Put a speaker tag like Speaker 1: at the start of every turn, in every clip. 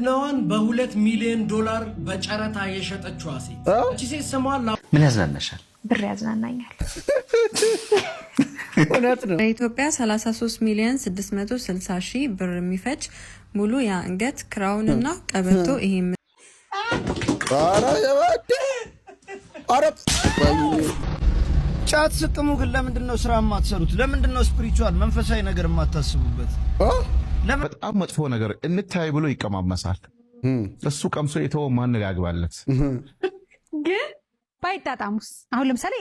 Speaker 1: ድንግልናዋን በ2 ሚሊዮን ዶላር በጨረታ የሸጠችው ሴት እቺ ሴት ስሟ
Speaker 2: ምን ያዝናናሻል?
Speaker 3: ብር ያዝናናኛል።
Speaker 4: እውነት ነው።
Speaker 5: በኢትዮጵያ 33 ሚሊዮን 660 ሺህ ብር የሚፈጅ ሙሉ የአንገት ክራውን እና ቀበቶ ይሄ
Speaker 4: ጫት ስቅሙ ግን ለምንድነው ስራ የማትሰሩት? ለምንድነው ስፒሪቹዋል መንፈሳዊ ነገር የማታስቡበት?
Speaker 6: በጣም መጥፎ ነገር እንታይ ብሎ ይቀማመሳል። እሱ ቀምሶ የተወ ማነጋግባለት
Speaker 3: ግን ባይጣጣሙስ? አሁን ለምሳሌ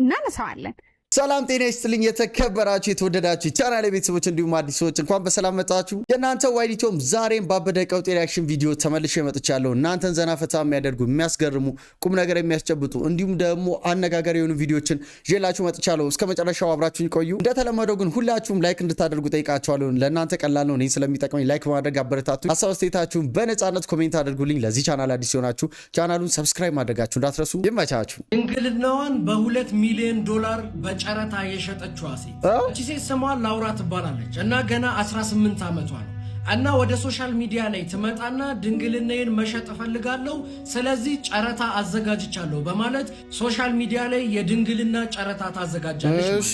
Speaker 3: እናነሳዋለን።
Speaker 4: ሰላም ጤና ይስጥልኝ የተከበራችሁ የተወደዳችሁ ቻናሌ ቤተሰቦች እንዲሁም አዲስ ሰዎች እንኳን በሰላም መጣችሁ። የእናንተ ዋይዲቶም ዛሬም ባበደ ቀውጤ ሪአክሽን ቪዲዮ ተመልሼ መጥቻለሁ። እናንተን ዘና ፈታ የሚያደርጉ የሚያስገርሙ ቁም ነገር የሚያስጨብጡ እንዲሁም ደግሞ አነጋጋሪ የሆኑ ቪዲዮችን ይዤላችሁ መጥቻለሁ። እስከ መጨረሻው አብራችሁን ቆዩ። እንደተለመደው ግን ሁላችሁም ላይክ እንድታደርጉ ጠይቃችኋለሁ። ለእናንተ ቀላል ነው። እኔ ስለሚጠቅመኝ ላይክ በማድረግ አበረታቱ። ሀሳብ አስተያየታችሁን በነፃነት ኮሜንት አድርጉልኝ። ለዚህ ቻናል አዲስ ሲሆናችሁ ቻናሉን ሰብስክራይብ ማድረጋችሁ እንዳትረሱ። ይመቻችሁ።
Speaker 1: ድንግልናዋን በ2 ሚሊዮን ዶላር ጨረታ የሸጠችው ሴት እቺ ሴት ስሟ ላውራ ትባላለች እና ገና 18 ዓመቷ ነው እና ወደ ሶሻል ሚዲያ ላይ ትመጣና ድንግልናዬን መሸጥ እፈልጋለሁ ስለዚህ ጨረታ አዘጋጅቻለሁ በማለት ሶሻል ሚዲያ ላይ የድንግልና ጨረታ ታዘጋጃለች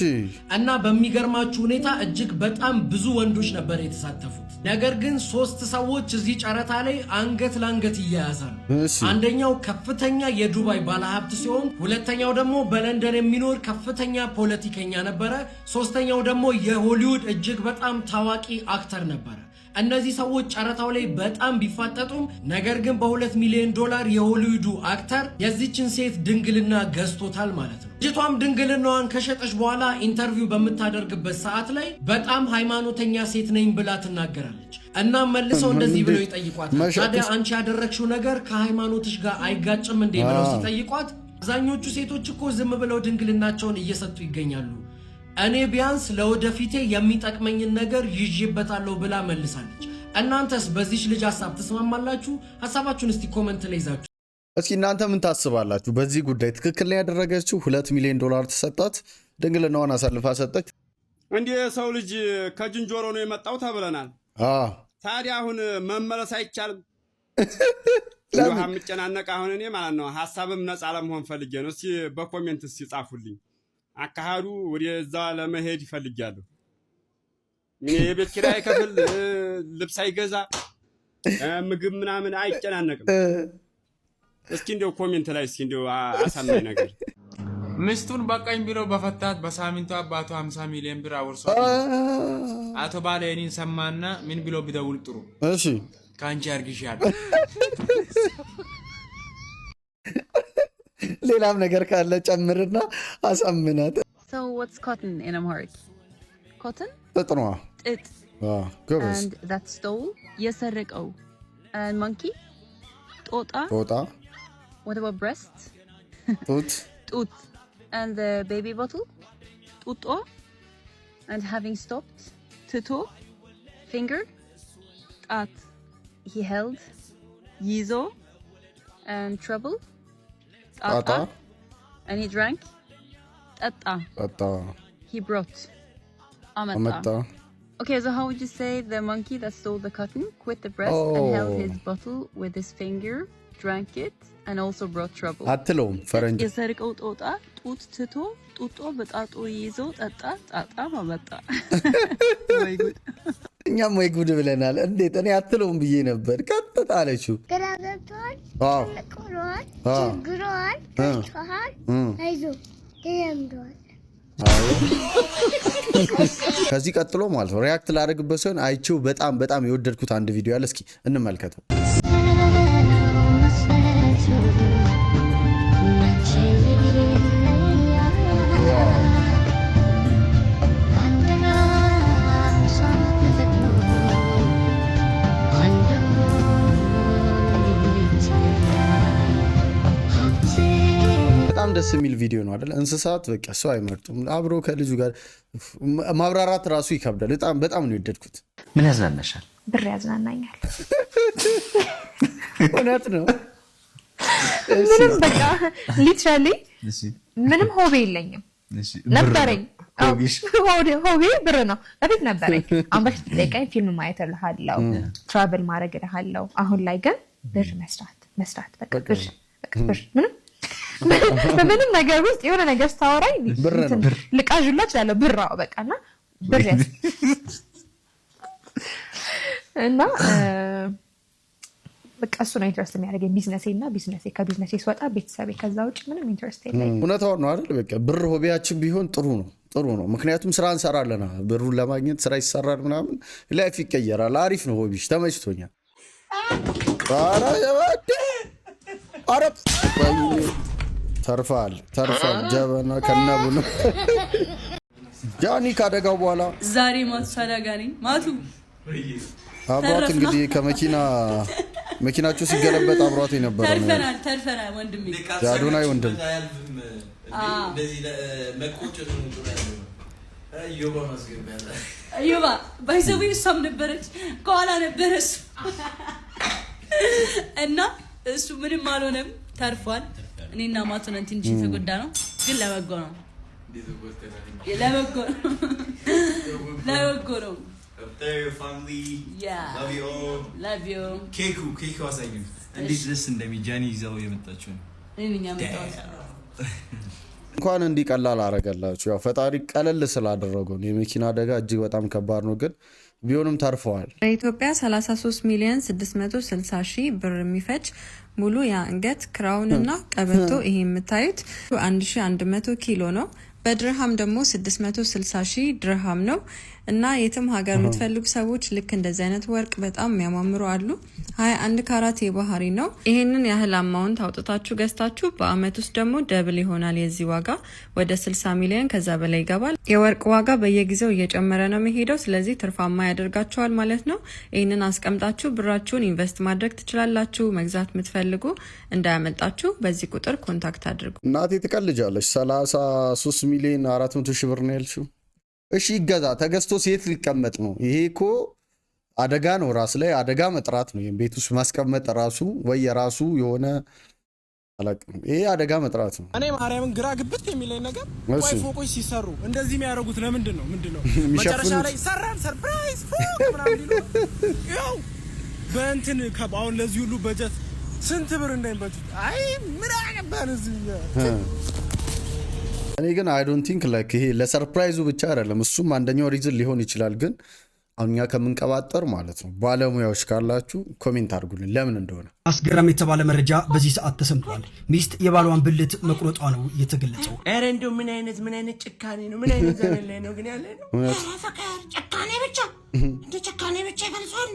Speaker 1: እና በሚገርማችሁ ሁኔታ እጅግ በጣም ብዙ ወንዶች ነበር የተሳተፉት። ነገር ግን 3 ሰዎች እዚህ ጨረታ ላይ አንገት ለአንገት ይያያዛሉ። አንደኛው ከፍተኛ የዱባይ ባለሀብት ሲሆን ሁለተኛው ደግሞ በለንደን የሚኖር ከፍተኛ ፖለቲከኛ ነበረ። ሶስተኛው ደግሞ የሆሊውድ እጅግ በጣም ታዋቂ አክተር ነበረ። እነዚህ ሰዎች ጨረታው ላይ በጣም ቢፋጠጡም ነገር ግን በ2 ሚሊዮን ዶላር የሆሊውዱ አክተር የዚችን ሴት ድንግልና ገዝቶታል ማለት ነው። ልጅቷም ድንግልናዋን ከሸጠች በኋላ ኢንተርቪው በምታደርግበት ሰዓት ላይ በጣም ሃይማኖተኛ ሴት ነኝ ብላ ትናገራለች። እና መልሰው እንደዚህ ብለው ይጠይቋታል፣ ታዲያ አንቺ ያደረግሽው ነገር ከሃይማኖትሽ ጋር አይጋጭም እንዴ ብለው ሲጠይቋት አብዛኞቹ ሴቶች እኮ ዝም ብለው ድንግልናቸውን እየሰጡ ይገኛሉ፣ እኔ ቢያንስ ለወደፊቴ የሚጠቅመኝን ነገር ይዤበታለሁ ብላ መልሳለች። እናንተስ በዚህ ልጅ ሐሳብ ተስማማላችሁ? ሐሳባችሁን እስቲ ኮሜንት ላይ ይዛችሁ
Speaker 4: እስኪ እናንተ ምን ታስባላችሁ በዚህ ጉዳይ? ትክክል ላይ ያደረገችው 2 ሚሊዮን ዶላር ተሰጣት፣ ድንግልናዋን አሳልፋ ሰጠች።
Speaker 7: እንዴ የሰው ልጅ ከጅንጆሮ ነው የመጣው ተብለናል። ታዲያ አሁን መመለስ አይቻልም? ለምን አምጨናነቅ? አሁን እኔ ማለት ነው ሐሳብም ነፃ ለመሆን ፈልጌ ነው። እስኪ በኮሜንት እስኪ ጻፉልኝ። አካሃዱ ወደዛ ለመሄድ ይፈልጋለሁ። ምን የቤት ኪራይ ከፍል ልብስ አይገዛ ምግብ ምናምን አይጨናነቅም። እስኪ እንደው ኮሜንት ላይ እስኪ እንደው አሳማኝ ነገር
Speaker 8: ሚስቱን በቃኝ ብሎ በፈታት በሳምንቱ አባቱ 50 ሚሊዮን ብር አውርሶ አቶ ባለኔን ሰማና ምን ብሎ ቢደውል ጥሩ?
Speaker 4: እሺ
Speaker 8: ካንቺ አርግሻለሁ።
Speaker 4: ሌላም ነገር ካለ ጨምርና አሳምናት።
Speaker 9: So what's cotton in Amharic? Cotton?
Speaker 4: ጥጥ ነው።
Speaker 9: ጥጥ.
Speaker 4: ጎበዝ.
Speaker 9: And that stole? የሰረቀው. And monkey? ጦጣ.
Speaker 4: ጦጣ.
Speaker 9: What about breast?
Speaker 4: ጡት.
Speaker 9: ጡት. And the baby bottle? ጡጦ. And having stopped? ትቶ. Finger? ጣት. He held. ይዞ. And trouble? Tata. And he drank. Tata.
Speaker 4: Tata.
Speaker 9: He brought. Amata. Okay, so how would you say the monkey that stole the cotton quit the breast and held his bottle with his finger, drank it, and also brought trouble?
Speaker 4: አትለውም ፈረንጅ
Speaker 9: የሰርቀው ጦጣ ጡት ትቶ ጡጦ በጣጡ ይዞ ጠጣ ጣጣ ማመጣ። ወይ ጉድ!
Speaker 4: እኛም ወይ ጉድ ብለናል። እንዴት እኔ አትለውም ብዬ ነበር። ቀጥታ አለችው።
Speaker 10: ገራገቷል ተለቆሯል ችግሯል ከቷል አይዞ ደምዷል።
Speaker 4: ከዚህ ቀጥሎ ማለት ነው ሪአክት ላደርግበት ሲሆን አይቼው በጣም የወደድኩት አንድ ቪዲዮ ያለ እስኪ እንመልከተው። በጣም ደስ የሚል ቪዲዮ ነው አይደል? እንስሳት በቃ ሰው አይመርጡም። አብሮ ከልጁ ጋር ማብራራት ራሱ ይከብዳል። በጣም ነው የወደድኩት።
Speaker 2: ምን ያዝናናሻል?
Speaker 3: ብር ያዝናናኛል።
Speaker 4: እውነት ነው።
Speaker 3: ምንም በቃ ሊትራሊ ምንም ሆቢ የለኝም ነበረኝ። ሆቢ ብር ነው። በፊት ነበረኝ። አሁን በፊት ጠይቀኝ ፊልም ማየት እልሃለሁ፣ ትራቨል ማድረግ እልሃለሁ። አሁን ላይ ግን ብር መስራት በቃ ብር በምንም ነገር ውስጥ የሆነ ነገር ስታወራኝ ልቃዥላ እችላለሁ። ብር በቃና ብር እና በቃ እሱ ነው ኢንትረስት የሚያደርገኝ ቢዝነሴ ከቢዝነሴ ስወጣ ቤተሰቤ፣ ከዛ ውጭ ምንም ኢንትረስት የለኝም።
Speaker 4: እውነታውን ነው አይደል? በቃ ብር ሆቢያችን ቢሆን ጥሩ ነው። ምክንያቱም ስራ እንሰራለና ብሩን ለማግኘት ስራ ይሰራል ምናምን ላይፍ ይቀየራል። አሪፍ ነው ሆቢሽ፣ ተመችቶኛል። ተርፋል ጀበና ከነቡ ነው። ጃኒ ካደጋው በኋላ
Speaker 9: ዛሬ ማቱ ሳዳጋ ነኝ። ማቱ
Speaker 4: አብሯት እንግዲህ መኪናቸው ሲገለበጥ አብሯት የነበረ ነው።
Speaker 9: ተርፈናል ወንድሜ፣
Speaker 4: የአዶናይ ወንድም
Speaker 9: እዮባ ባይዘው እሷም ነበረች፣ ከኋላ ነበረ እሱ እና እሱ ምንም አልሆነም፣ ተርፏል። እኔና ማቱ ነን ትንሽ የተጎዳ ነው፣ ግን ለበጎ ነው።
Speaker 4: እንኳን እንዲህ ቀላል አደረገላችሁ። ያው ፈጣሪ ቀለል ስላደረገው የመኪና አደጋ እጅግ በጣም ከባድ ነው፣ ግን ቢሆንም ተርፈዋል።
Speaker 5: በኢትዮጵያ 33,660,000 ብር የሚፈጅ ሙሉ የአንገት ክራውን እና ቀበቶ ይሄ የምታዩት 1100 ኪሎ ነው። በድርሃም ደግሞ 660,000 ድርሃም ነው። እና የትም ሀገር የምትፈልጉ ሰዎች ልክ እንደዚህ አይነት ወርቅ በጣም የሚያማምሩ አሉ። 21 ካራት የባህሪ ነው። ይሄንን ያህል አማውንት አውጥታችሁ ገዝታችሁ በአመት ውስጥ ደግሞ ደብል ይሆናል። የዚህ ዋጋ ወደ 60 ሚሊዮን ከዛ በላይ ይገባል። የወርቅ ዋጋ በየጊዜው እየጨመረ ነው የሚሄደው። ስለዚህ ትርፋማ ያደርጋችኋል ማለት ነው። ይሄንን አስቀምጣችሁ ብራችሁን ኢንቨስት ማድረግ ትችላላችሁ። መግዛት የምትፈልጉ እንዳያመልጣችሁ በዚህ ቁጥር ኮንታክት አድርጉ።
Speaker 4: እናቴ ትቀልጃለች። 33 ሚሊዮን 400 ሺህ ብር ነው ያልሽው? እሺ ይገዛ፣ ተገዝቶ ሴት ሊቀመጥ ነው። ይሄ እኮ አደጋ ነው። ራስ ላይ አደጋ መጥራት ነው። ቤት ውስጥ ማስቀመጥ ራሱ ወይ የራሱ የሆነ አላቅም። ይሄ አደጋ መጥራት ነው።
Speaker 1: እኔ ማርያምን ግራ ግብት የሚለኝ ነገር ወይ ፎቆች ሲሰሩ እንደዚህ የሚያደርጉት ለምንድን ነው? መጨረሻ ላይ ሰራን ሰርፕራይዝ ፎቅ ምናምን ሊሉ ያው በእንትን አሁን ለዚህ ሁሉ በጀት ስንት ብር እንደሚበጁት አይ ምን አገባን እዚህ።
Speaker 4: እኔ ግን አይ ዶንት ቲንክ ላይክ ይሄ ለሰርፕራይዙ ብቻ አይደለም። እሱም አንደኛው ሪዝን ሊሆን ይችላል። ግን አሁን እኛ ከምንቀባጠር ማለት ነው ባለሙያዎች ካላችሁ ኮሜንት አድርጉልን ለምን እንደሆነ።
Speaker 11: አስገራሚ የተባለ መረጃ በዚህ ሰዓት ተሰምቷል። ሚስት የባሏን ብልት መቁረጧ ነው የተገለጸው።
Speaker 1: ኧረ እንደው ምን አይነት ጭካኔ ነው? ምን አይነት ዘመን ላይ ነው ግን ያለ ነው? ፍቅር ጭካኔ ብቻ እንደ ጭካኔ ብቻ ይገልጿል።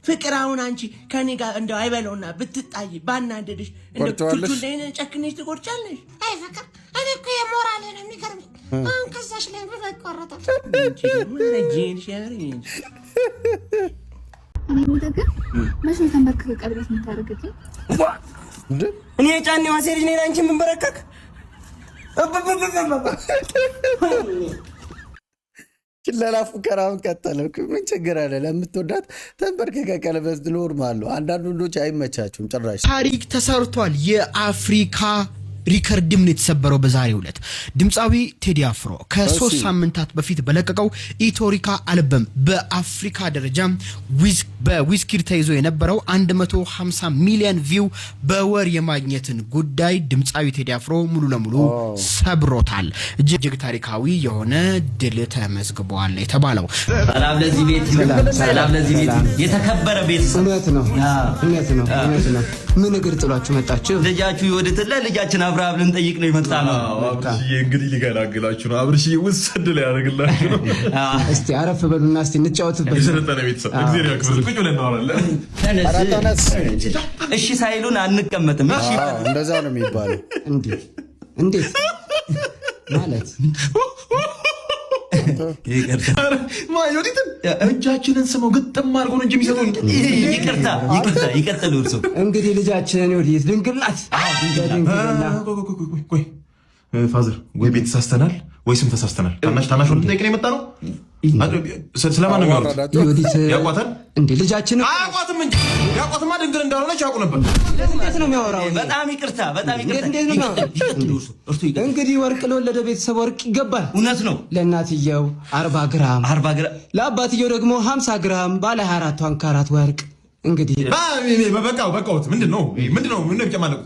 Speaker 1: ፍቅር አሁን አንቺ ከኔ ጋር እንደው አይበለውና ብትጣይ ባናደድሽ እንደው ቹቹ እንደኔ ጨክነሽ ትቆርጫለሽ? አይ ፍቅር እኔ እኮ የሞራል ነው የሚገርምሽ። አሁን ከዛሽ ላይ ብር አይቆረጣም። አንቺ ምን ጂንሽ ያረኝ እንጂ
Speaker 12: እኔ ወደገ መቼ ተንበርከክ ቀብረት የምታደርግልኝ
Speaker 1: እኔ ጫኔ ዋሴ ልጅ ነኝ አንቺ ምን በረከክ
Speaker 4: ችለላ ፉከራውን ቀጠለው። ምን ችግር አለ? ለምትወዳት ተንበርከከ ቀለበት ኖርማል ነው። አንዳንድ ወንዶች አይመቻቸውም ጭራሽ።
Speaker 11: ታሪክ ተሰርቷል። የአፍሪካ ሪከርድም ነው የተሰበረው በዛሬው ዕለት። ድምፃዊ ቴዲ አፍሮ ከ3 ሳምንታት በፊት በለቀቀው ኢቶሪካ አልበም በአፍሪካ ደረጃ በዊዝኪድ ተይዞ የነበረው 150 ሚሊዮን ቪው በወር የማግኘትን ጉዳይ ድምፃዊ ቴዲ አፍሮ ሙሉ ለሙሉ ሰብሮታል። እጅግ ታሪካዊ የሆነ ድል ተመዝግቧል የተባለው።
Speaker 13: ሰላም ለዚህ ቤት፣ ሰላም ለዚህ ቤት፣ የተከበረ ቤት።
Speaker 14: እውነት ነው። ምን እግር ጥሏችሁ መጣችሁ?
Speaker 13: ልጃችሁ ይወድትለ ልጃችን አብርሃም ልንጠይቅ ነው የመጣ ነው።
Speaker 15: አብርሽዬ እንግዲህ ሊገላግላችሁ ነው። አብርሽዬ ውሰድ ላይ ያደርግላችሁ ነው።
Speaker 14: እስቲ አረፍ በሉና እስቲ እንጫወትበት።
Speaker 15: የሰለጠነ ቤተሰብ እግዚአብሔር ያክብር። ቁጭ ብለን እናወራለን።
Speaker 13: እሺ ሳይሉን አንቀመጥም። እሺ
Speaker 4: እንደዛ ነው የሚባለው።
Speaker 14: እንዴት ማለት
Speaker 15: እጃችንን ስመው ግጥም አድርጎ ነው እንጂ የሚሰጡን።
Speaker 13: ይቀጥሉ እርሶ።
Speaker 14: እንግዲህ ልጃችንን ወዲህ ድንግላት
Speaker 15: ፋዘር ወይ ቤት ተሳስተናል ወይ ስም ተሳስተናል። ታናሽ ወንድ ጠይቅ ነው የመጣ ነው። ስለማን ነው የሚያወሩት? ያውቋታል
Speaker 14: እንዴ? ልጃችን
Speaker 15: አያውቋትም እንጂ ያውቋትማ ድንግል እንዳልሆነች ያውቁ ነበር።
Speaker 14: እንዴት ነው የሚያወራው?
Speaker 13: በጣም ይቅርታ
Speaker 14: እንግዲህ ወርቅ ለወለደ ቤተሰብ ወርቅ ይገባል።
Speaker 13: እውነት ነው።
Speaker 14: ለእናትየው 40 ግራም፣ ለአባትየው ደግሞ 50 ግራም ባለ 24 ካራት ወርቅ። እንግዲህ
Speaker 15: በቃው ምንድነው የሚጨማለቁት?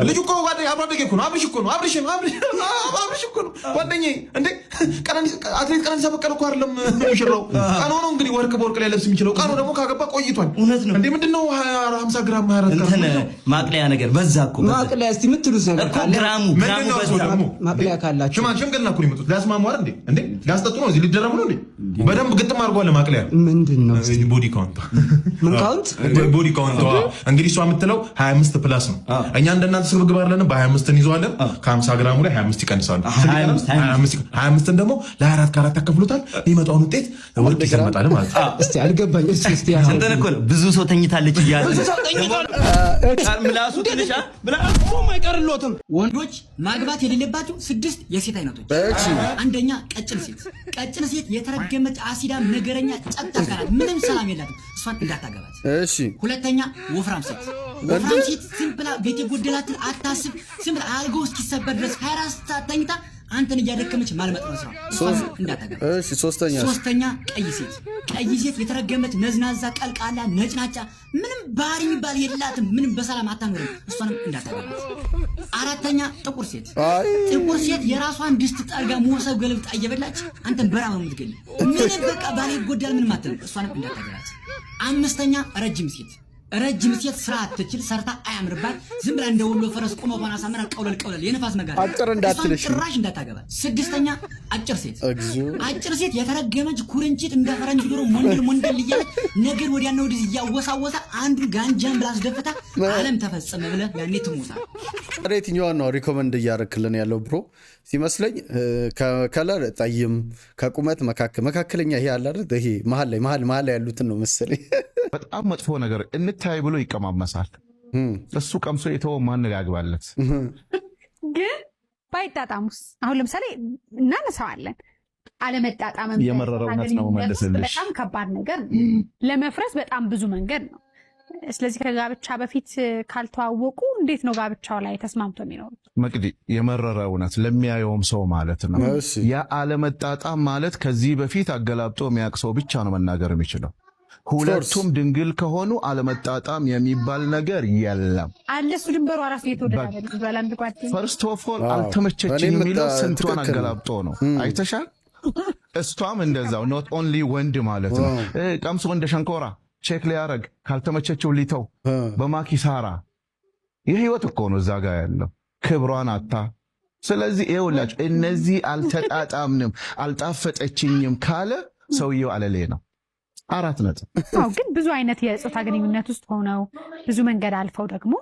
Speaker 15: ልጁ እኮ ጓደኛ አብራደጌ እኮ ነው። አብርሽ እኮ ነው። አብርሽ እኮ ነው ጓደኛዬ። እንዴ አትሌት ቀነኒሳ በቀለ እኮ አይደለም ሙሽራው። ቀኑ ነው እንግዲህ ወርቅ በወርቅ ላይ ለብስ የሚችለው። ቀኑ ደግሞ ካገባ ቆይቷል።
Speaker 13: እውነት ነው።
Speaker 15: እንዴ ምንድነው 50 ግራም 24
Speaker 13: ግራም ማቅለያ ነገር በዛ እኮ።
Speaker 14: ማቅለያ እስቲ የምትሉት ነገር ካለ
Speaker 13: ግራሙ
Speaker 14: በዛ ማቅለያ ካላችሁ
Speaker 15: ሽምግልና እኮ ነው የመጡት። ሊያስማሙ አይደል እንዴ? ሊያስጠጡ ነው። እዚህ ሊደረሙ ነው እንዴ? በደንብ ግጥም አድርጓል። ማቅለያ ምንድነው? ቦዲ ካውንት ምን ካውንት ቦዲ ካውንት እንግዲህ እሷ የምትለው 25 ፕላስ ነው። እኛ እንደናንተ ስግብግብ አይደለም። በ25 እንይዘዋለን። ከ50 ግራሙ ላይ 25 ይቀንሳሉ። 25 ደግሞ ለ24 ካራት ያከፍሉታል። የሚመጣውን ውጤት ወርቅ ይሰመጣል ማለት ነው።
Speaker 14: እስቲ አልገባኝ። እስቲ
Speaker 13: አንተን እኮ ብዙ ሰው ተኝታለች እያለ ምላሱ ትንሽ ምላሱ አይቀርሎትም።
Speaker 16: ወንዶች ማግባት የሌለባቸው 6 የሴት አይነቶች። አንደኛ ቀጭን ሴት። ቀጭን ሴት የተረገመች አሲዳም ነገረኛ ጨጣ ካላት ምንም ሰላም የላትም። እሷን እንዳታገባት።
Speaker 4: እሺ።
Speaker 16: ሁለተኛ ወፍራም ሴት። ወፍራም ሴት ዝም ብላ ቤት የጎደላትን አታስብ። ዝም ብላ አልጋው እስኪሰበር ድረስ 24 ሰዓት ተኝታ አንተን እያደከመች ማልመጥ ነው ስራው። እሷን እንዳታገባት።
Speaker 4: እሺ። ሶስተኛ
Speaker 16: ቀይ ሴት። ቀይ ሴት የተረገመች ነዝናዛ፣ ቀልቃላ፣ ነጭናጫ ምንም ባህሪ የሚባል የላትም። ምንም በሰላም አታኖርም። እሷንም እንዳታገባት። አራተኛ ጥቁር ሴት። ጥቁር ሴት የራሷን ድስት ጠርጋ መወሰብ ገልብጣ እየበላች አንተን በራም ነው የምትገኝ። ምንም በቃ ባሌ ይጎዳል ምንም አትልም። እሷንም እንዳታገባት። አምስተኛ ረጅም ሴት። ረጅም ሴት ስራ አትችል፣ ሰርታ አያምርባት፣ ዝም ብላ እንደ ወሎ ፈረስ ቆሞ ባና ሳምራ ቀውለል የነፋስ መጋር
Speaker 4: አጭር እንዳትልሽ
Speaker 16: ጭራሽ እንዳታገባት። ስድስተኛ አጭር ሴት። አጭር ሴት የተረገመች ኩርንችት እንደ ፈረንጅ ዶሮ ሞንደል እያለች ነገር ወዲያና ወዲህ እያወሳወሳ አንዱን ጋንጃን ብላ አስደፍታ ዓለም ተፈጸመ ብለህ ያኔ ትሞታል።
Speaker 4: የትኛዋን ነው ሪኮመንድ እያረክልን ያለው ብሮ? ሲመስለኝ ከከለር ጠይም፣ ከቁመት መካከለኛ ይሄ አለ አይደል? ይሄ መሀል ላይ ያሉትን ነው መሰለኝ።
Speaker 6: በጣም መጥፎ ነገር እንታይ ብሎ ይቀማመሳል። እሱ ቀምሶ የተወ ማን ያግባለት?
Speaker 17: ግን ባይጣጣሙስ? አሁን ለምሳሌ እናነሳዋለን። አለመጣጣም
Speaker 6: የመረረ እውነት ነው መልስልሽ።
Speaker 17: በጣም ከባድ ነገር ነው። ለመፍረስ በጣም ብዙ መንገድ ነው። ስለዚህ ከጋብቻ በፊት ካልተዋወቁ እንዴት ነው ጋብቻው ላይ ተስማምቶ የሚኖሩት?
Speaker 6: መቅዲ የመረረ እውነት ለሚያየውም ሰው ማለት ነው። ያ አለመጣጣም ማለት ከዚህ በፊት አገላብጦ የሚያውቅ ሰው ብቻ ነው መናገር የሚችለው። ሁለቱም ድንግል ከሆኑ አለመጣጣም የሚባል ነገር የለም።
Speaker 17: አለሱ ድንበሩ አራስ የተወደደ
Speaker 6: ፈርስት ኦፍ ኦል አልተመቸችኝ የሚለው ስንቷን አገላብጦ ነው። አይተሻል? እሷም እንደዛው ኖት ኦንሊ ወንድ ማለት ነው። ቀምሶ እንደ ሸንኮራ ቼክ ሊያረግ ካልተመቸችው ሊተው በማኪሳራ የህይወት እኮ ነው እዛ ጋር ያለው ክብሯን አታ። ስለዚህ ይኸውላችሁ እነዚህ አልተጣጣምንም አልጣፈጠችኝም ካለ ሰውየው አለሌ ነው። 4 ነጥብ።
Speaker 17: ግን ብዙ አይነት የጾታ ግንኙነት ውስጥ ሆነው ብዙ መንገድ አልፈው ደግሞ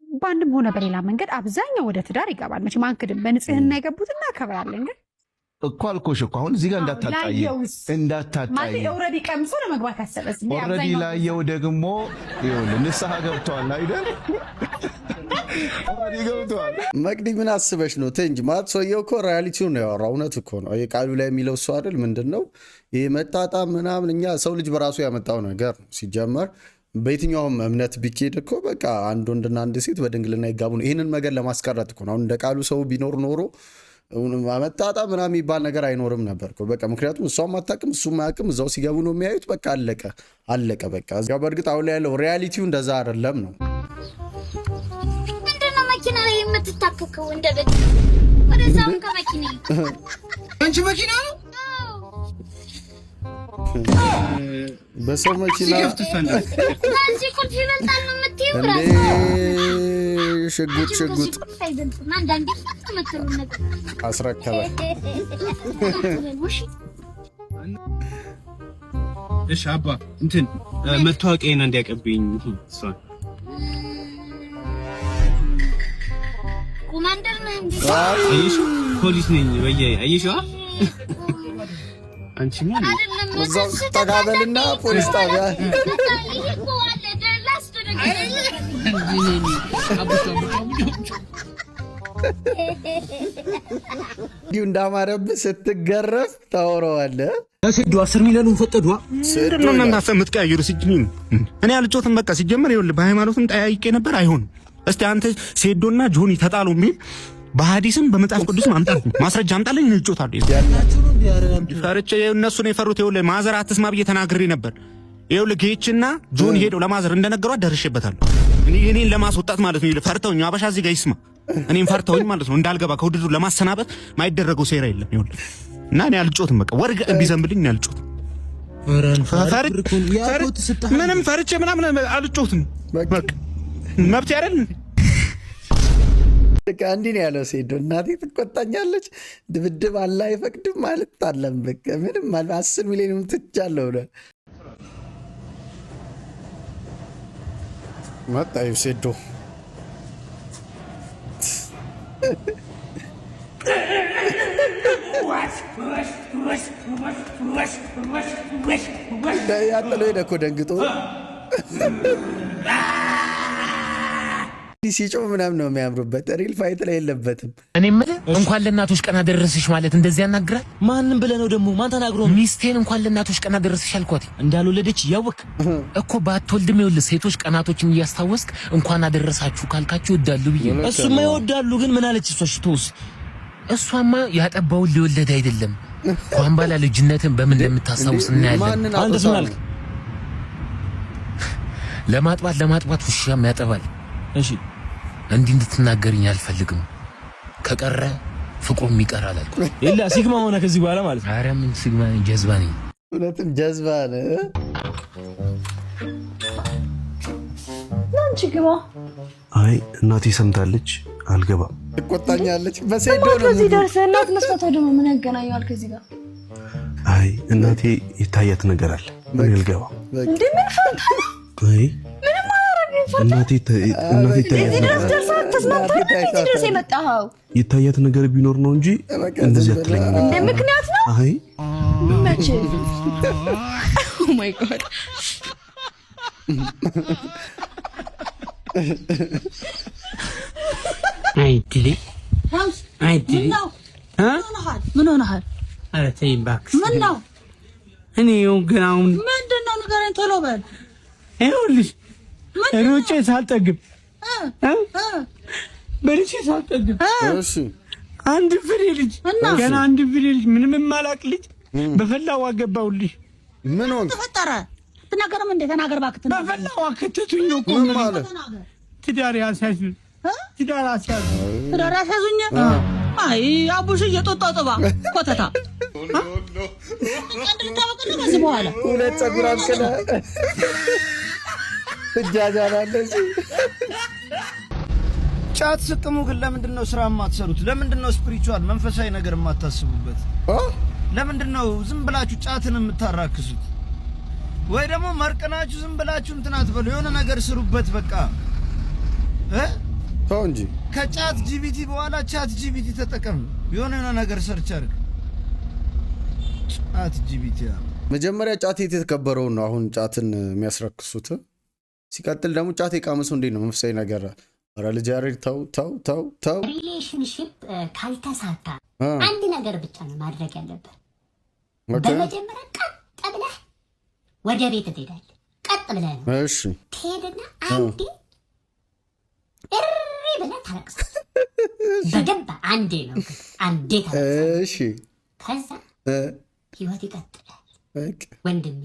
Speaker 17: በአንድም ሆነ በሌላ መንገድ አብዛኛው ወደ ትዳር ይገባል። መቼም አንክድም፣ በንጽህና የገቡት እናከብራለን። ግን
Speaker 6: እኮ አልኮሽ እኮ አሁን እዚህ ጋር እንዳታጣይ
Speaker 17: ኦልሬዲ ቀምሶ ለመግባት አሰበስ
Speaker 6: ኦልሬዲ ላየው ደግሞ ይኸውልህ ንስሐ ገብቷል አይደል? ኦልሬዲ ገብቷል።
Speaker 4: መቅዲ ምን አስበሽ ነው? ተንጅ ማለት ሰውየው እኮ ሪያሊቲውን ነው ያወራው። እውነት እኮ ነው። ቃሉ ላይ የሚለው እሱ አይደል? ምንድነው ይሄ መጣጣም ምናምን? እኛ ሰው ልጅ በራሱ ያመጣው ነገር ነው ሲጀመር። በየትኛውም እምነት ቢኬድ እኮ በቃ አንድ ወንድና አንድ ሴት በድንግልና ይጋቡ ነው። ይህንን ነገር ለማስቀረት እኮ ነው። አሁን እንደ ቃሉ ሰው ቢኖር ኖሮ መጣጣም ምናምን የሚባል ነገር አይኖርም ነበር እኮ በቃ። ምክንያቱም እሷም አታውቅም እሱም አያውቅም፣ እዛው ሲገቡ ነው የሚያዩት። በቃ አለቀ በቃ። ያው በእርግጥ አሁን ላይ ያለው ሪያሊቲው እንደዛ አይደለም ነው።
Speaker 10: ምንድነው መኪና ላይ የምትታከከው? እንደ ቤት ወደዛውን ከመኪና
Speaker 11: አንቺ መኪና ነው
Speaker 4: በሰው መኪና
Speaker 10: እዚህ ቁልፍ ይበልጣል ነው የምትይው?
Speaker 4: ሽጉጥ
Speaker 10: አስረከበ።
Speaker 18: እሺ አባ እንትን መታወቂያን እንዲያቀብኝ እሷን
Speaker 10: ኮማንደር ነኝ እንዴ?
Speaker 18: አይሽ ፖሊስ ነኝ በየ አይሽዋ አንቺ ምን
Speaker 4: እዛው ተጋበልና ፖሊስ ጣቢያ እንዳማረብህ ስትገረፍ ታወራዋለህ።
Speaker 14: ሴዶ 10 ሚሊዮን ፈቀዷ
Speaker 6: ነው እናንተ የምትቀያየሩ ሲጅኝ እኔ አልጮትም። በቃ ሲጀመር ይኸውልህ በሃይማኖትም ጠያይቄ ነበር አይሆንም። እስቲ አንተ ሴዶና ጆኒ ተጣሉ የሚል በሐዲስም በመጽሐፍ ቅዱስ ማምጣት ማስረጃ አምጣልኝ። እንጮታለሁ ፈርቼ እነሱን የፈሩት ይኸውልህ ማዘር አትስማ ብዬ ተናግሬ ነበር። ይኸውልህ ጌችና ጆኒ ሄደው ለማዘር እንደነገሯት ደርሼበታለሁ። እኔን ለማስወጣት ማለት ነው። ፈርተውኝ አበሻ እዚህ ጋር ይስማ። እኔም ፈርተውኝ ማለት ነው እንዳልገባ ከውድድሩ ለማሰናበት ማይደረገው ሴራ የለም። ይኸውልህ እና እኔ አልጮትም። በቃ ወርግ ቢዘንብልኝ እኔ አልጮትም። ምንም ፈርቼ ምናምን አልጮትም። በቃ መብት አይደል?
Speaker 4: በቃ እንዲህ ነው ያለው ሴዶ። እናቴ ትቆጣኛለች፣ ድብድብ አለ አይፈቅድም ማለት አለም። በቃ ምንም 10 ሚሊዮን ትቻለሁ ነው መጣዩ ሴዶ ያጠለው ሄደ እኮ ደንግጦ ሲጮህ ምናምን ነው የሚያምሩበት። ሪል ፋይት ላይ የለበትም።
Speaker 19: እኔ የምልህ እንኳን ለእናቶች ቀን አደረሰሽ ማለት እንደዚህ ያናግራል?
Speaker 14: ማንም ብለህ ነው ደግሞ? ማን ተናግሮ?
Speaker 19: ሚስቴን እንኳን ለእናቶች ቀን አደረሰሽ አልኳት።
Speaker 14: እንዳልወለደች እያወቅ
Speaker 19: እኮ ባትወልድም ይኸውልህ ሴቶች ቀናቶችን እያስታወስክ እንኳን አደረሳችሁ ካልካችሁ ይወዳሉ ብዬ ነው።
Speaker 14: እሱማ ይወዳሉ፣ ግን ምን አለች እሷ? ሽቶስ
Speaker 19: እሷማ ያጠባውን ሊወለድ አይደለም እንኳን ባላ ልጅነትን በምን እንደምታስታውስ እናያለን።
Speaker 14: አንተስ ምን አልክ?
Speaker 19: ለማጥባት ውሻም ያጠባል።
Speaker 14: እሺ
Speaker 19: እንዲህ እንድትናገርኝ አልፈልግም። ከቀረ ፍቅሩም ይቀራል አልኩ።
Speaker 14: ይላ ሲግማ ሆነ ከዚህ በኋላ ማለት ነው።
Speaker 19: ኧረ ምን ሲግማ ነኝ፣ ጀዝባ ነኝ።
Speaker 4: እውነትም ጀዝባ ነህ።
Speaker 12: አንቺ ግባ።
Speaker 20: አይ እናቴ ሰምታለች፣ አልገባም።
Speaker 4: ትቆጣኛለች። በሴዶ ነው
Speaker 12: ከዚህ ደርሰህ እናት መስማቷ ደግሞ ምን ያገናኘዋል ከዚህ ጋር?
Speaker 20: አይ እናቴ የታያት ነገር አለ። ምን ልገባ
Speaker 12: እንዴ? ምን ፈንታ?
Speaker 20: አይ
Speaker 12: ምንም አላረግም።
Speaker 20: እናቴ
Speaker 12: እዚህ ድረስ ደርሰህ ተስማምተህ እዚህ ድረስ የመጣኸው
Speaker 20: የታያት ነገር ቢኖር ነው እንጂ እንደዚህ አትለኝም።
Speaker 12: እንደ ምክንያት ነው?
Speaker 20: አይ
Speaker 12: መቼ? ኦ ማይ ጋድ
Speaker 18: አይድሊ
Speaker 12: ምን ሆነሃል?
Speaker 18: ኧረ ተይኝ እባክሽ።
Speaker 12: ምን ነው?
Speaker 18: እኔ ግን አሁን
Speaker 12: ምንድን ነው ንገረኝ ቶሎ በል።
Speaker 18: ይኸውልሽ ሮጬ ሳልጠግብ በልቼ ሳልጠግብ አንድ ፍሬ ልጅ ገና አንድ ፍሬ ልጅ ምንም የማላቅ ልጅ በፈላዋ ገባሁልሽ።
Speaker 4: ምን ሆንክ?
Speaker 12: ተፈጠረ? ትናገርም እንደ ተናገር እባክህ።
Speaker 18: በፈላዋ ከተቱኝ እኮ ማለት ትዳር ያስያዙኝ ትዳር
Speaker 12: አስያዙኝ። አይ አቡሽ እየጦጣው ጥባ ኮተታ ከዚህ በኋላ
Speaker 4: ሁለት ፀጉር አብቅለ ትጃጃላለች።
Speaker 21: ጫት ስቅሙ ግን ለምንድን ነው ስራ የማትሰሩት? ለምንድን ነው ስፒሪቹዋል መንፈሳዊ ነገር የማታስቡበት? ለምንድን ነው ዝም ብላችሁ ጫትን የምታራክሱት? ወይ ደግሞ መርቀናችሁ ዝም ብላችሁ እንትን አትበሉ፣ የሆነ ነገር ስሩበት። በቃ
Speaker 4: ተው እንጂ
Speaker 21: ከጫት ጂቢቲ በኋላ ቻት ጂቢቲ ተጠቀም። የሆነ ነገር ሰርች አድርግ። ጫት ጂቢቲ
Speaker 4: መጀመሪያ ጫት የተከበረው ነው አሁን ጫትን የሚያስረክሱት። ሲቀጥል ደግሞ ጫት የቃመሰው እንዴት ነው መንፈሳዊ ነገር? ኧረ ልጅ ያሬድ ተው።
Speaker 10: ሪሌሽንሺፕ ካልተሳካ አንድ ነገር ብቻ ነው ማድረግ ያለበት። በመጀመሪያ ቀጥ ብለህ ወደ ቤት ትሄዳለህ። ቀጥ ብለህ ነው
Speaker 4: እሺ
Speaker 10: ትሄድና አንዴ እሪ ብለህ ታለቅሳለህ። በደንብ አንዴ ነው አንዴ ታለቅሳለህ።
Speaker 4: እሺ
Speaker 10: ከዛ ህይወት ይቀጥላል። ወንድሜ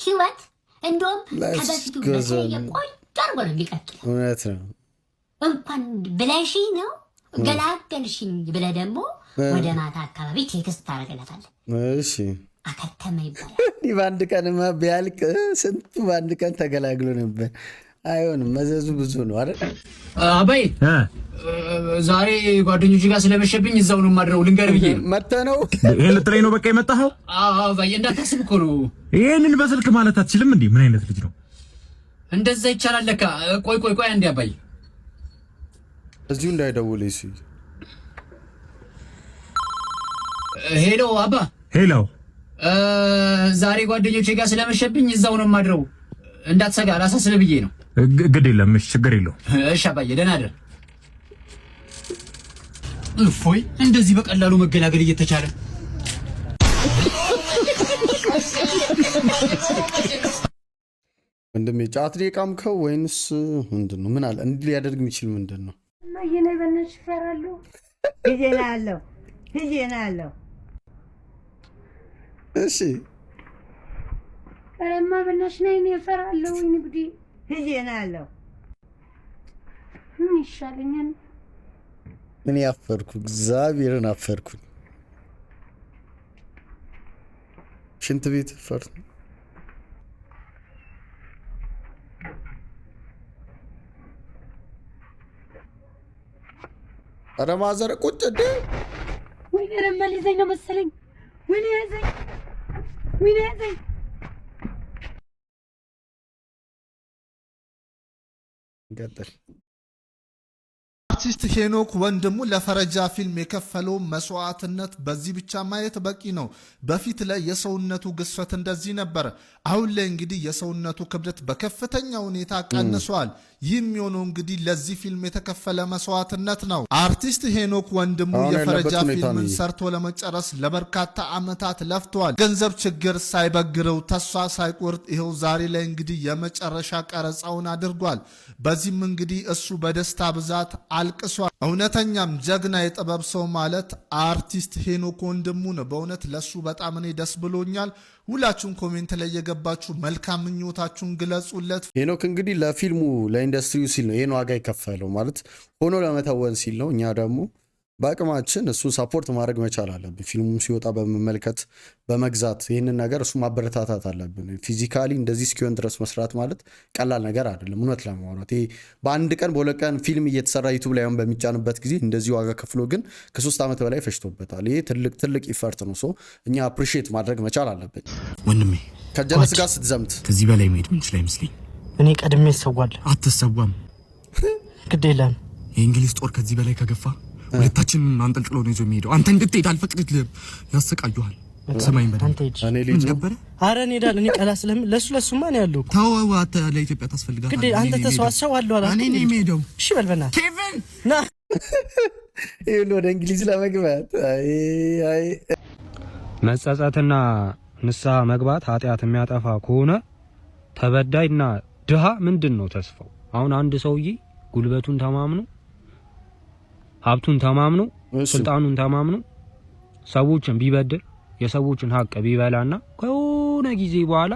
Speaker 10: ህይወት እንደውም ከበፊቱ በተለየ ቆንጆ አድርጎ ነው የሚቀጥለው።
Speaker 4: እውነት ነው።
Speaker 10: እንኳን ብለሽኝ ነው ገላገልሽኝ ብለህ ደግሞ ወደ ማታ አካባቢ ቴክስት ታደርግለታለህ።
Speaker 4: እሺ
Speaker 10: አከተመ ይባላል።
Speaker 4: ይህ በአንድ ቀንማ ቢያልቅ ስንቱ በአንድ ቀን ተገላግሎ ነበር። አይሆንም፣ መዘዙ ብዙ ነው አይደል?
Speaker 22: አባይ ዛሬ ጓደኞች ጋር ስለመሸብኝ እዛው ነው የማድረው። ልንገርህ ብዬ ነው።
Speaker 4: መተህ ነው
Speaker 15: ይሄን ልትለኝ ነው? በቃ የመጣኸው?
Speaker 22: አዎ አባይ፣ እንዳታስብ እኮ ነው።
Speaker 15: ይሄንን በስልክ ማለት አትችልም እንዴ? ምን አይነት ልጅ ነው?
Speaker 22: እንደዛ ይቻላል ለካ። ቆይ አንዴ አባይ፣
Speaker 4: እዚሁ እንዳይደውል። እሺ
Speaker 22: ሄሎ አባ።
Speaker 15: ሄሎ
Speaker 22: ዛሬ ጓደኞቼ ጋር ስለመሸብኝ እዛው ነው የማድረው። እንዳትሰጋ ላሳስብህ ብዬ ነው።
Speaker 15: ግድ የለም፣ እሺ ችግር የለውም።
Speaker 22: እሺ አባዬ፣ ደህና እደር። እፎይ እንደዚህ በቀላሉ መገላገል እየተቻለ
Speaker 4: ወንድሜ ጫት ሊቃምከው ወይንስ ምንድነው? ምን አለ እንዲህ ሊያደርግ የሚችል ምንድነው?
Speaker 12: ማየኔ በነሽ ፈራሉ ሂጄና አለው
Speaker 4: እሺ
Speaker 12: አረማ በነሽ ነኝ ፈራለሁ ወይኔ ጉዲ ሂጄና አለው ምን ይሻለኛል?
Speaker 4: ምን ያፈርኩ እግዚአብሔርን አፈርኩ። ሽንት ቤት ፈርኩ። አረ ማዘር ቁጭ እንደ
Speaker 12: ወይኔ ረመል ይዘኝ ነው መሰለኝ። ወይኔ ያዘኝ
Speaker 4: ገጠል
Speaker 7: አርቲስት ሄኖክ ወንድሙ ለፈረጃ ፊልም የከፈለው መስዋዕትነት በዚህ ብቻ ማየት በቂ ነው። በፊት ላይ የሰውነቱ ግዝፈት እንደዚህ ነበር። አሁን ላይ እንግዲህ የሰውነቱ ክብደት በከፍተኛ ሁኔታ ቀንሷል። ይህም የሆነው እንግዲህ ለዚህ ፊልም የተከፈለ መስዋዕትነት ነው። አርቲስት ሄኖክ ወንድሙ የፈረጃ ፊልምን ሰርቶ ለመጨረስ ለበርካታ ዓመታት ለፍቷል። ገንዘብ ችግር ሳይበግረው ተስፋ ሳይቆርጥ ይኸው ዛሬ ላይ እንግዲህ የመጨረሻ ቀረጻውን አድርጓል። በዚህም እንግዲህ እሱ በደስታ ብዛት አልቅሷል። እውነተኛም ጀግና የጥበብ ሰው ማለት አርቲስት ሄኖክ ወንድሙ ነው። በእውነት ለሱ በጣም እኔ ደስ ብሎኛል። ሁላችሁም ኮሜንት ላይ የገባችሁ መልካም ምኞታችሁን ግለጹለት።
Speaker 4: ሄኖክ እንግዲህ ለፊልሙ ለኢንዱስትሪው ሲል ነው ይሄን ዋጋ የከፈለው ማለት ሆኖ ለመተወን ሲል ነው። እኛ ደግሞ በአቅማችን እሱ ሰፖርት ማድረግ መቻል አለብን። ፊልሙም ሲወጣ በመመልከት በመግዛት ይህንን ነገር እሱ ማበረታታት አለብን። ፊዚካሊ እንደዚህ እስኪሆን ድረስ መስራት ማለት ቀላል ነገር አይደለም። እውነት ለማውራት ይሄ በአንድ ቀን በሁለት ቀን ፊልም እየተሰራ ዩቱብ ላይ በሚጫንበት ጊዜ እንደዚህ ዋጋ ከፍሎ ግን ከ3 ዓመት በላይ ፈጅቶበታል። ይሄ ትልቅ ኢፈርት ነው። ሶ እኛ አፕሪሺየት ማድረግ መቻል አለብን።
Speaker 11: ወንድሜ
Speaker 4: ከጀለስ ጋር ስትዘምት
Speaker 11: ከዚህ በላይ መሄድ ምን ይችላል ይመስለኝ።
Speaker 8: እኔ ቀድሜ ይሰዋል።
Speaker 11: አትሰዋም፣
Speaker 8: ግድ የለም።
Speaker 11: የእንግሊዝ ጦር ከዚህ በላይ ከገፋ ሁለታችንን አንጠልጥሎ ነው ይዞ የሚሄደው። አንተ እንድትሄድ አልፈቅድልህም፣ ያሰቃዩሃል። ሰማይን በደንብ
Speaker 4: እኔ ልጅ
Speaker 8: ነበር። አረ እንሄዳለን። እኔ ቀላ ስለምን ለሱማ ነው ያለው።
Speaker 11: ተው አንተ ለኢትዮጵያ ታስፈልጋለህ።
Speaker 8: ግዴ አንተ ተሰዋሰው አለው አላ
Speaker 11: እኔ ነኝ የምሄደው።
Speaker 8: እሺ በልበና
Speaker 11: ኬቪን
Speaker 8: ና
Speaker 4: ይሄን ወደ እንግሊዝ ለመግባት አይ
Speaker 23: መጸጸትና ንስሐ መግባት ኃጢአት የሚያጠፋ ከሆነ ተበዳይና ድሃ ምንድን ነው ተስፋው? አሁን አንድ ሰውዬ ጉልበቱን ተማምኖ ሀብቱን ተማምኖ ስልጣኑን ተማምኖ ሰዎችን ቢበድል የሰዎችን ሀቅ ቢበላና ከሆነ ጊዜ በኋላ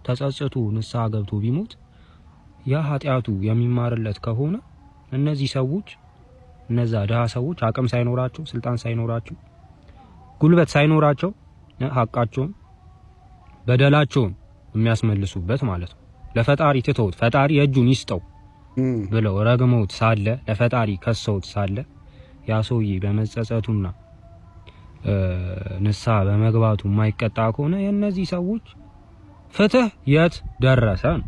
Speaker 23: ተጸጽቶ ንስሐ ገብቶ ቢሞት ያ ኃጢአቱ የሚማርለት ከሆነ እነዚህ ሰዎች እነዛ ድሃ ሰዎች አቅም ሳይኖራቸው ስልጣን ሳይኖራቸው ጉልበት ሳይኖራቸው ሀቃቸውን በደላቸውን የሚያስመልሱበት ማለት ነው። ለፈጣሪ ትተውት ፈጣሪ የእጁን ይስጠው ብለው ረግመውት ሳለ ለፈጣሪ ከሰውት ሳለ ያ ሰውዬ በመጸጸቱና ንስሐ በመግባቱ የማይቀጣ ከሆነ የእነዚህ ሰዎች ፍትህ የት ደረሰ ነው?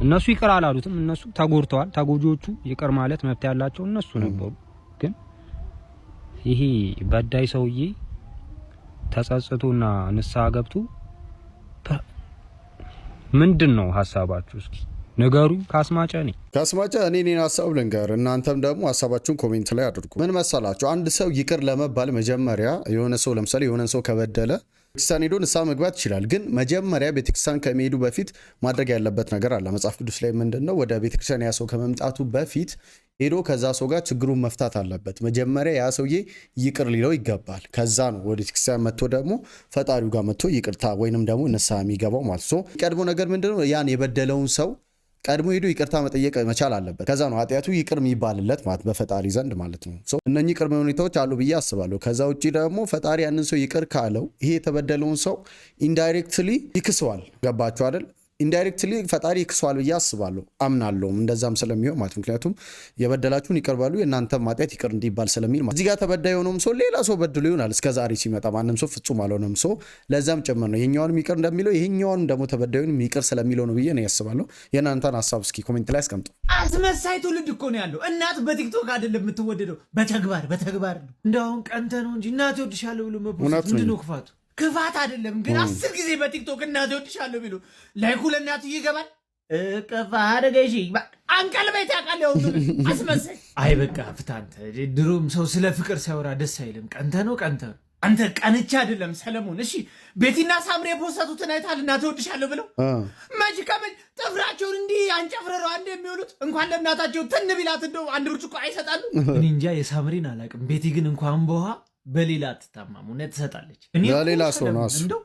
Speaker 23: እነሱ ይቅር አላሉትም። እነሱ ተጎድተዋል። ተጎጂዎቹ ይቅር ማለት መብት ያላቸው እነሱ ነበሩ። ግን ይሄ በዳይ ሰውዬ ተጸጽቶና ንስሐ ገብቶ ምንድን ነው ሐሳባችሁ? እስኪ ነገሩኝ። ካስማጨ
Speaker 4: እኔን ሐሳብ ልንገር፣ እናንተም ደግሞ ሐሳባችሁን ኮሜንት ላይ አድርጉ። ምን መሰላችሁ? አንድ ሰው ይቅር ለመባል መጀመሪያ የሆነ ሰው ለምሳሌ የሆነን ሰው ከበደለ ቤተክርስቲያን ሄዶ ንስሐ መግባት ይችላል። ግን መጀመሪያ ቤተክርስቲያን ከመሄዱ በፊት ማድረግ ያለበት ነገር አለ። መጽሐፍ ቅዱስ ላይ ምንድነው? ወደ ቤተክርስቲያን ያ ሰው ከመምጣቱ በፊት ሄዶ ከዛ ሰው ጋር ችግሩን መፍታት አለበት። መጀመሪያ ያ ሰውዬ ይቅር ሊለው ይገባል። ከዛ ነው ወደ ቤተክርስቲያን መጥቶ ደግሞ ፈጣሪው ጋር መጥቶ ይቅርታ ወይንም ደግሞ ንስሐ የሚገባው ማለት ነው። ቀድሞ ነገር ምንድነው? ያን የበደለውን ሰው ቀድሞ ሄዶ ይቅርታ መጠየቅ መቻል አለበት። ከዛ ነው ኃጢአቱ ይቅር የሚባልለት ማለት በፈጣሪ ዘንድ ማለት ነው። እነኚህ ቅድመ ሁኔታዎች አሉ ብዬ አስባለሁ። ከዛ ውጭ ደግሞ ፈጣሪ ያንን ሰው ይቅር ካለው ይሄ የተበደለውን ሰው ኢንዳይሬክትሊ ይክሰዋል። ገባችሁ አይደል? ኢንዳይሬክትሊ ፈጣሪ ይክሰዋል ብዬ አስባለሁ፣ አምናለሁም እንደዛም ስለሚሆን ማለት ምክንያቱም የበደላችሁን ይቅር በሉ የእናንተም ኃጢአት ይቅር እንዲባል ስለሚል ማለት እዚህ ጋር ተበዳይ የሆነውም ሰው ሌላ ሰው በድሎ ይሆናል። እስከዛሬ ሲመጣ ማንም ሰው ፍጹም አልሆነም። ሰው ለዛም ጭምር ነው ይሄኛውንም ይቅር እንደሚለው ይሄኛውንም ደግሞ ተበዳዩንም ይቅር ስለሚለው ነው ብዬ ነው ያስባለሁ። የእናንተን ሀሳብ እስኪ ኮሜንት ላይ አስቀምጡ።
Speaker 16: አስመሳይ ትውልድ እኮ ነው ያለው። እናት በቲክቶክ አይደለም የምትወደደው፣ በተግባር ነው። እንደውም ቀንተ ነው እንጂ እናት ይወድሻለሁ ብሎ መፖስት ምንድን ነው ክፋቱ? ክፋት አይደለም ግን 10 ጊዜ በቲክቶክ እናት ይወድሻለሁ ቢሉ ላይኩ ለእናቱ ይገባል።
Speaker 2: እቅፍ አደረገሽ አንቀልበይት ያቃለው አስመሰል። አይ በቃ ፍታንተ ድሮም ሰው ስለ ፍቅር ሲያወራ ደስ አይልም። ቀንተ ነው ቀንተ አንተ ቀንቻ አይደለም ሰለሞን። እሺ ቤቲና ሳምሪ የፖሰቱትን አይታል እና ተወድሻለሁ ብለው መጅ ከመጅ ጥፍራቸውን እንዲህ አንጨፍረረው አንድ የሚውሉት እንኳን ለእናታቸው ትን ቢላት እንደው አንድ ብርጭቆ አይሰጣሉ። እኔ እንጃ የሳምሪን አላውቅም። ቤቲ ግን እንኳን በውሃ በሌላ አትታማም፣ እውነት ትሰጣለች። እኔ
Speaker 4: ሌላ ሰው ነው
Speaker 2: እንደው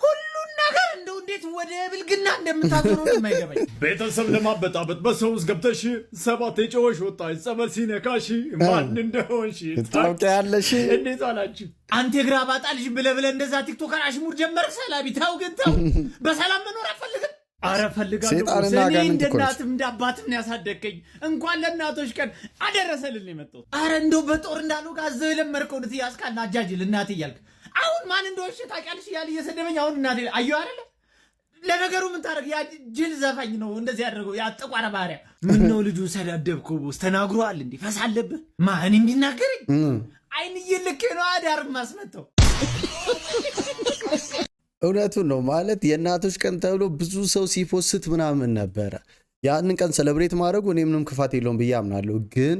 Speaker 2: ሁሉን ነገር እንደው እንዴት ወደ ብልግና እንደምታዞረው የማይገባኝ።
Speaker 3: ቤተሰብ ለማበጣበጥ በሰው ውስጥ ገብተሽ 7 የጨወሽ ወጣች ጸበል ሲነካሽ ማን እንደሆንሽ
Speaker 4: ታውቂያለሽ።
Speaker 2: እንዴት አላችሁ አንተ ግራ ባጣ ልጅ ብለህ እንደዛ ቲክቶከር አሽሙር ጀመርክ። ሰላቢ ተው ግን ተው። በሰላም መኖር አትፈልግም? አረ ፈልጋለሁ። እኔ እንደ እናትም እንደ አባትም ነው ያሳደገኝ። እንኳን ለእናቶች ቀን አደረሰልን የመጣሁት። አረ እንደው በጦር እንዳሉ ጋዘው የለመርከው እንት ያስካልና አጃጅል እናቴ እያልክ አሁን ማን እንደሆንሽ ታውቂያለሽ እያለ እየሰደበኝ አሁን እናቴ አየሁ አይደለ። ለነገሩ ምን ታረግ ያ ጅል ዘፋኝ ነው እንደዚህ ያደርገው ያ ጠቋረ ባሪያ። ምን ነው ልጁ ሰዳደብከው? ቦስ ተናግሯል እንዴ? ፈሳለብህ ማን እንዲናገረኝ አይን እየለከ ነው አዳር ማስመጣው።
Speaker 4: እውነቱን ነው ማለት የእናቶች ቀን ተብሎ ብዙ ሰው ሲፖስት ምናምን ነበረ። ያንን ቀን ሰለብሬት ማድረጉ እኔ ምንም ክፋት የለውም ብዬ አምናለሁ። ግን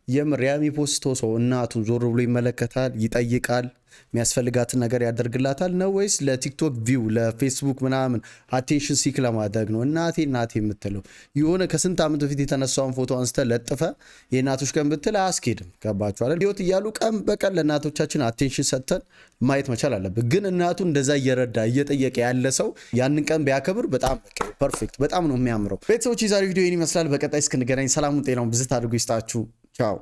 Speaker 4: የምር ያ የሚፖስተው ሰው እናቱን ዞር ብሎ ይመለከታል፣ ይጠይቃል፣ የሚያስፈልጋትን ነገር ያደርግላታል ነው ወይስ ለቲክቶክ ቪው ለፌስቡክ ምናምን አቴንሽን ሲክ ለማድረግ ነው? እናቴ እናቴ የምትለው የሆነ ከስንት ዓመት በፊት የተነሳውን ፎቶ አንስተ ለጥፈ የእናቶች ቀን ብትል አያስኬድም። ገባችኋል? ህይወት እያሉ ቀን በቀን ለእናቶቻችን አቴንሽን ሰጥተን ማየት መቻል አለብን። ግን እናቱ እንደዛ እየረዳ እየጠየቀ ያለ ሰው ያንን ቀን ቢያከብር በጣም ፐርፌክት፣ በጣም ነው የሚያምረው። ቤተሰቦች የዛሬ ቪዲዮ ይህን ይመስላል። በቀጣይ እስክንገናኝ ሰላሙን ጤናውን ብዝት አድርጎ ይስጣችሁ። ቻው